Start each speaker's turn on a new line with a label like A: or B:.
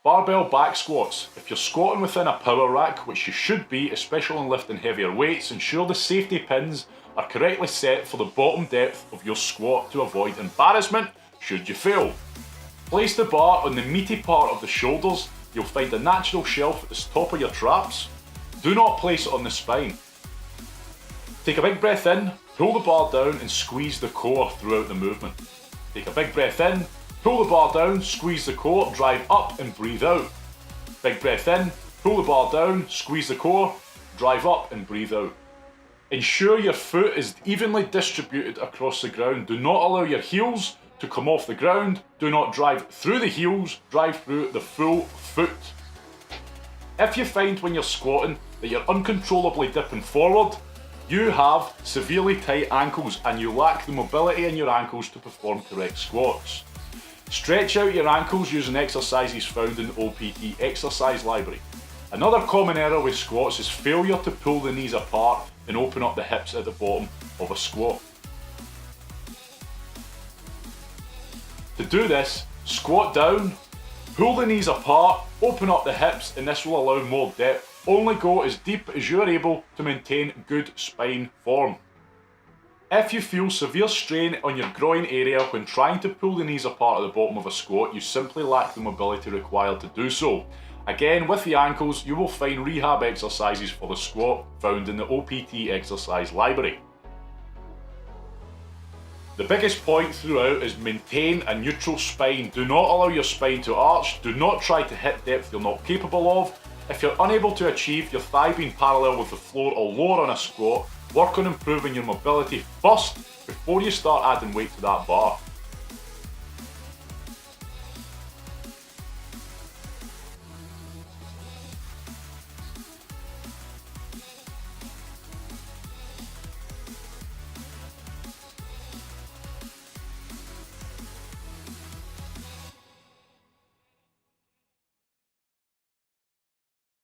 A: Barbell back squats. If you're squatting within a power rack, which you should be, especially when lifting heavier weights, ensure the safety pins are correctly set for the bottom depth of your squat to avoid embarrassment should you fail. Place the bar on the meaty part of the shoulders. You'll find a natural shelf at the top of your traps. Do not place it on the spine. Take a big breath in, pull the bar down and squeeze the core throughout the movement. Take a big breath in, pull the bar down, squeeze the core, drive up and breathe out. Big breath in, pull the bar down, squeeze the core, drive up and breathe out. Ensure your foot is evenly distributed across the ground. Do not allow your heels to come off the ground. Do not drive through the heels, drive through the full foot. If you find when you're squatting that you're uncontrollably dipping forward, you have severely tight ankles and you lack the mobility in your ankles to perform correct squats. Stretch out your ankles using exercises found in the OPT exercise library. Another common error with squats is failure to pull the knees apart and open up the hips at the bottom of a squat. To do this, squat down, pull the knees apart, open up the hips, and this will allow more depth. Only go as deep as you are able to maintain good spine form. If you feel severe strain on your groin area when trying to pull the knees apart at the bottom of a squat, you simply lack the mobility required to do so. Again, with the ankles, you will find rehab exercises for the squat found in the OPT exercise library. The biggest point throughout is maintain a neutral spine. Do not allow your spine to arch. Do not try to hit depth you're not capable of. If you're unable to achieve your thigh being parallel with the floor or lower on a squat, work on improving your mobility first before you start adding weight to that bar.